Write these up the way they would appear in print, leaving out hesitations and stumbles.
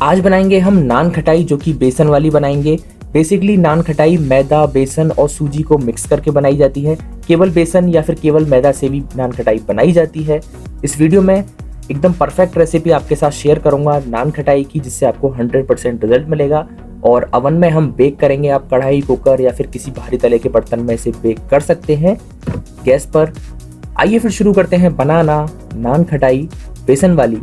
आज बनाएंगे हम नान खटाई, जो कि बेसन वाली बनाएंगे। बेसिकली नान खटाई मैदा, बेसन और सूजी को मिक्स करके बनाई जाती है। केवल बेसन या फिर केवल मैदा से भी नान खटाई बनाई जाती है। इस वीडियो में एकदम परफेक्ट रेसिपी आपके साथ शेयर करूंगा नान खटाई की, जिससे आपको 100% रिजल्ट मिलेगा। और अवन में हम बेक करेंगे। आप कढ़ाई, कुकर या फिर किसी भारी तले के बर्तन में इसे बेक कर सकते हैं गैस पर। आइए फिर शुरू करते हैं बनाना नान खटाई बेसन वाली।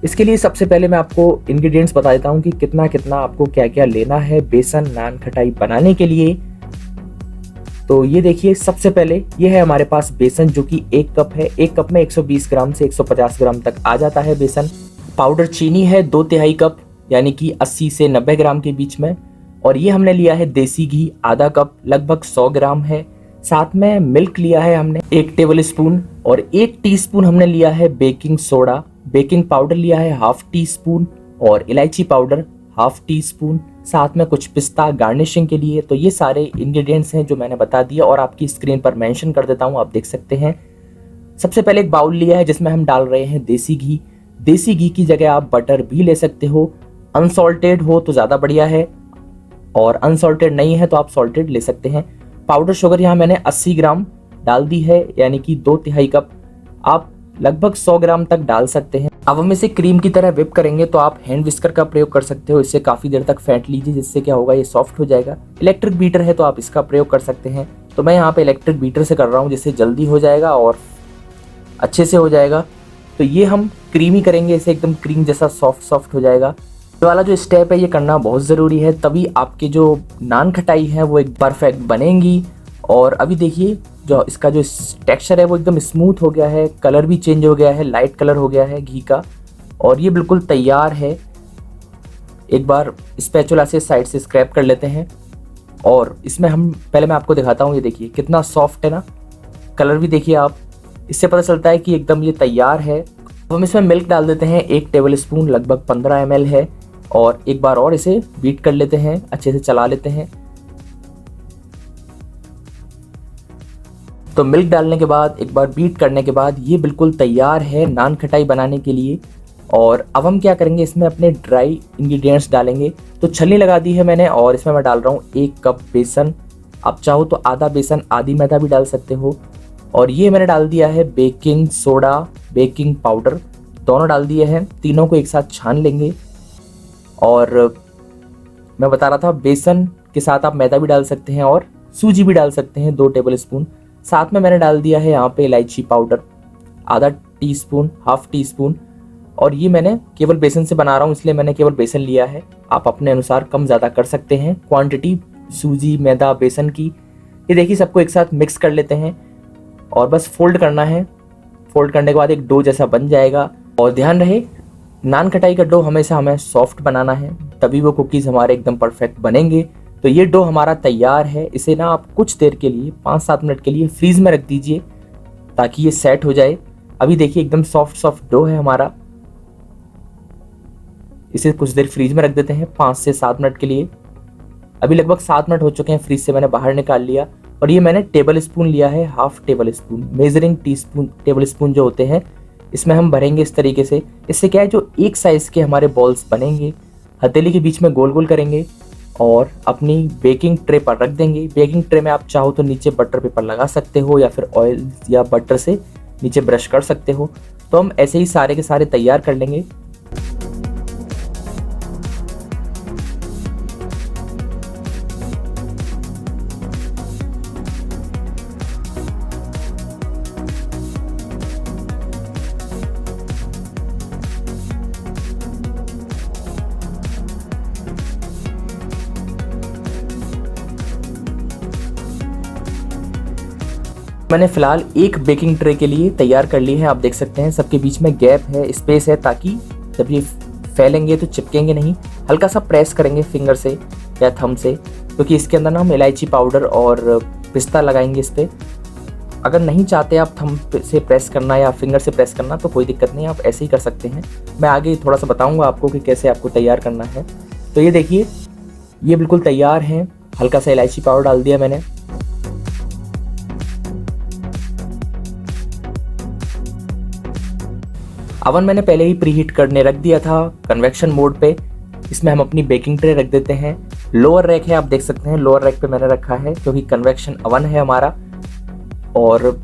इसके लिए सबसे पहले मैं आपको इंग्रेडिएंट्स बता देता हूँ कि कितना कितना आपको क्या क्या लेना है बेसन नान खटाई बनाने के लिए। तो ये देखिए, सबसे पहले ये है हमारे पास बेसन, जो कि 1 कप है। 1 कप में 120 ग्राम से 150 ग्राम तक आ जाता है बेसन। पाउडर चीनी है 2/3 कप, यानी कि 80 से 90 ग्राम के बीच में। और ये हमने लिया है देसी घी आधा कप, लगभग 100 ग्राम है। साथ में मिल्क लिया है हमने 1 टेबल स्पून, और 1 टीस्पून हमने लिया है बेकिंग सोडा। बेकिंग पाउडर लिया है 1/2 टीस्पून, और इलायची पाउडर 1/2 टीस्पून। साथ में कुछ पिस्ता गार्निशिंग के लिए। तो ये सारे इंग्रेडिएंट्स हैं जो मैंने बता दिया, और आपकी स्क्रीन पर मेंशन कर देता हूँ, आप देख सकते हैं। सबसे पहले एक बाउल लिया है जिसमें हम डाल रहे हैं देसी घी। देसी घी की जगह आप बटर भी ले सकते हो। अनसॉल्टेड हो तो ज़्यादा बढ़िया है, और अनसॉल्टेड नहीं है तो आप सॉल्टेड ले सकते हैं। पाउडर शुगर यहाँ मैंने 80 ग्राम डाल दी है, यानी कि 2/3 कप। आप लगभग 100 ग्राम तक डाल सकते हैं। अब हम इसे क्रीम की तरह व्हिप करेंगे, तो आप हैंड विस्कर का प्रयोग कर सकते हो। इससे काफ़ी देर तक फेंट लीजिए, जिससे क्या होगा, ये सॉफ्ट हो जाएगा। इलेक्ट्रिक बीटर है तो आप इसका प्रयोग कर सकते हैं। तो मैं यहाँ पे इलेक्ट्रिक बीटर से कर रहा हूँ, जिससे जल्दी हो जाएगा और अच्छे से हो जाएगा। तो ये हम क्रीमी करेंगे, इसे एकदम क्रीम जैसा सॉफ्ट हो जाएगा। ये वाला जो स्टेप है ये करना बहुत ज़रूरी है, तभी आपके जो नान खटाई है वो एक परफेक्ट बनेंगी। और अभी देखिए, जो इसका जो टेक्सचर है वो एकदम स्मूथ हो गया है, कलर भी चेंज हो गया है, लाइट कलर हो गया है घी का, और ये बिल्कुल तैयार है। एक बार स्पैचुला से साइड से स्क्रैप कर लेते हैं, और इसमें हम पहले मैं आपको दिखाता हूँ। ये देखिए कितना सॉफ्ट है ना, कलर भी देखिए आप, इससे पता चलता है कि एकदम ये तैयार है। अब हम इसमें मिल्क डाल देते हैं 1 टेबल स्पून, लगभग 15 ml है। और एक बार और इसे बीट कर लेते हैं, अच्छे से चला लेते हैं। तो मिल्क डालने के बाद, एक बार बीट करने के बाद, ये बिल्कुल तैयार है नान खटाई बनाने के लिए। और अब हम क्या करेंगे, इसमें अपने ड्राई इंग्रेडिएंट्स डालेंगे। तो छलनी लगा दी है मैंने, और इसमें मैं डाल रहा हूँ 1 कप बेसन। आप चाहो तो आधा बेसन आधी मैदा भी डाल सकते हो। और ये मैंने डाल दिया है बेकिंग सोडा, बेकिंग पाउडर, दोनों डाल दिए हैं। तीनों को एक साथ छान लेंगे। और मैं बता रहा था, बेसन के साथ आप मैदा भी डाल सकते हैं और सूजी भी डाल सकते हैं 2 टेबल स्पून। साथ में मैंने डाल दिया है यहाँ पे इलायची पाउडर आधा टीस्पून, 1/2 टीस्पून। और ये मैंने केवल बेसन से बना रहा हूँ, इसलिए मैंने केवल बेसन लिया है। आप अपने अनुसार कम ज़्यादा कर सकते हैं क्वांटिटी सूजी, मैदा, बेसन की। ये देखिए, सबको एक साथ मिक्स कर लेते हैं, और बस फोल्ड करना है। फोल्ड करने के बाद एक डो जैसा बन जाएगा। और ध्यान रहे, नान खटाई का डो हमेशा हमें सॉफ्ट बनाना है, तभी वो कुकीज़ हमारे एकदम परफेक्ट बनेंगे। तो ये डो हमारा तैयार है। इसे ना आप कुछ देर के लिए, 5-7 मिनट के लिए फ्रीज में रख दीजिए, ताकि ये सेट हो जाए। अभी देखिए एकदम सॉफ्ट डो है हमारा। इसे कुछ देर फ्रीज में रख देते हैं, 5 से 7 मिनट के लिए। अभी लगभग 7 मिनट हो चुके हैं, फ्रीज से मैंने बाहर निकाल लिया। और ये मैंने टेबल स्पून लिया है, 1/2 table spoon, measuring teaspoon, table spoon जो होते हैं, इसमें हम भरेंगे इस तरीके से। इससे क्या है, जो एक साइज के हमारे बॉल्स बनेंगे। हथेली के बीच में गोल गोल करेंगे और अपनी बेकिंग ट्रे पर रख देंगे। बेकिंग ट्रे में आप चाहो तो नीचे बटर पेपर लगा सकते हो, या फिर ऑयल या बटर से नीचे ब्रश कर सकते हो। तो हम ऐसे ही सारे के सारे तैयार कर लेंगे। मैंने फिलहाल एक बेकिंग ट्रे के लिए तैयार कर ली है। आप देख सकते हैं सबके बीच में गैप है, स्पेस है, ताकि जब ये फैलेंगे तो चिपकेंगे नहीं। हल्का सा प्रेस करेंगे फिंगर से या थंब से, क्योंकि इसके अंदर ना हम इलायची पाउडर और पिस्ता लगाएंगे इस पर। अगर नहीं चाहते आप थंब से प्रेस करना या फिंगर से प्रेस करना, तो कोई दिक्कत नहीं, आप ऐसे ही कर सकते हैं। मैं आगे थोड़ा सा बताऊँगा आपको कि कैसे आपको तैयार करना है। तो ये देखिए, ये बिल्कुल तैयार हैं। हल्का सा इलायची पाउडर डाल दिया मैंने। अवन मैंने पहले ही प्रीहीट करने रख दिया था कन्वेक्शन मोड पे। इसमें हम अपनी बेकिंग ट्रे रख देते हैं। लोअर रैक है, आप देख सकते हैं लोअर रैक पे मैंने रखा है क्योंकि कन्वेक्शन अवन है हमारा। और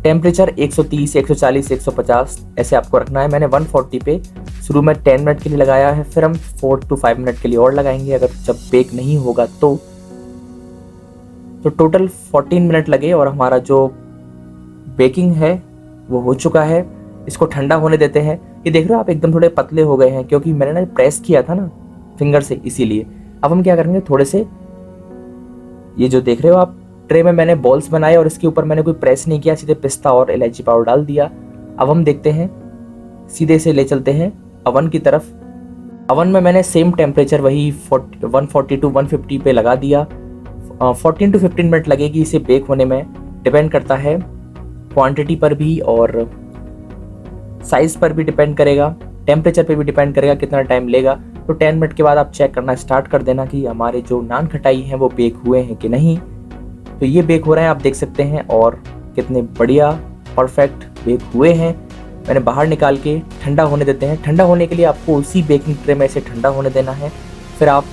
टेम्परेचर 130, 140, 150 ऐसे आपको रखना है। मैंने 140 पे शुरू में 10 मिनट के लिए लगाया है, फिर हम 4 to 5 मिनट के लिए और लगाएंगे अगर जब बेक नहीं होगा तो टोटल 14 मिनट लगे और हमारा जो बेकिंग है वो हो चुका है। इसको ठंडा होने देते हैं। ये देख रहे हो आप एकदम थोड़े पतले हो गए हैं क्योंकि मैंने ना प्रेस किया था ना फिंगर से, इसीलिए। अब हम क्या करेंगे, थोड़े से ये जो देख रहे हो आप ट्रे में मैंने बॉल्स बनाए और इसके ऊपर मैंने कोई प्रेस नहीं किया, सीधे पिस्ता और इलायची पाउडर डाल दिया। अब हम देखते हैं, सीधे से ले चलते हैं अवन की तरफ। अवन में मैंने सेम टेम्परेचर वही 140 to 150 पे लगा दिया। 14 to 15 मिनट लगेगी इसे बेक होने में। डिपेंड करता है क्वांटिटी पर भी और साइज पर भी डिपेंड करेगा, टेम्परेचर पे भी डिपेंड करेगा कितना टाइम लेगा। तो 10 मिनट के बाद आप चेक करना स्टार्ट कर देना कि हमारे जो नान खटाई हैं वो बेक हुए हैं कि नहीं। तो ये बेक हो रहे हैं, आप देख सकते हैं, और कितने बढ़िया परफेक्ट बेक हुए हैं। मैंने बाहर निकाल के ठंडा होने देते हैं। ठंडा होने के लिए आपको उसी बेकिंग ट्रे में इसे ठंडा होने देना है, फिर आप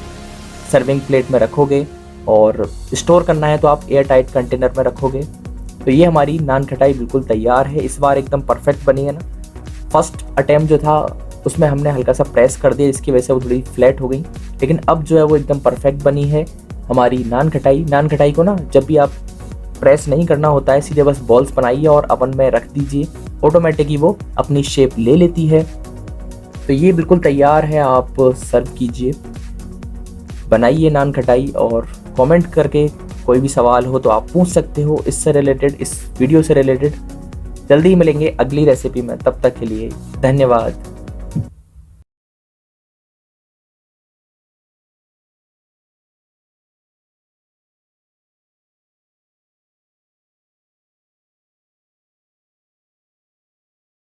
सर्विंग प्लेट में रखोगे और स्टोर करना है तो आप एयर टाइट कंटेनर में रखोगे। तो ये हमारी नान खटाई बिल्कुल तैयार है। इस बार एकदम परफेक्ट बनी है ना। फर्स्ट अटैम्प्ट जो था उसमें हमने हल्का सा प्रेस कर दिया, इसकी वजह से वो थोड़ी फ्लैट हो गई, लेकिन अब जो है वो एकदम परफेक्ट बनी है हमारी नान खटाई। नान खटाई को ना जब भी आप प्रेस नहीं करना होता है, सीधे बस बॉल्स बनाइए और अवन में रख दीजिए, ऑटोमेटिकली वो अपनी शेप ले लेती है। तो ये बिल्कुल तैयार है, आप सर्व कीजिए, बनाइए नान खटाई। और कमेंट करके कोई भी सवाल हो तो आप पूछ सकते हो इससे रिलेटेड, इस वीडियो से रिलेटेड। जल्दी ही मिलेंगे अगली रेसिपी में, तब तक के लिए धन्यवाद।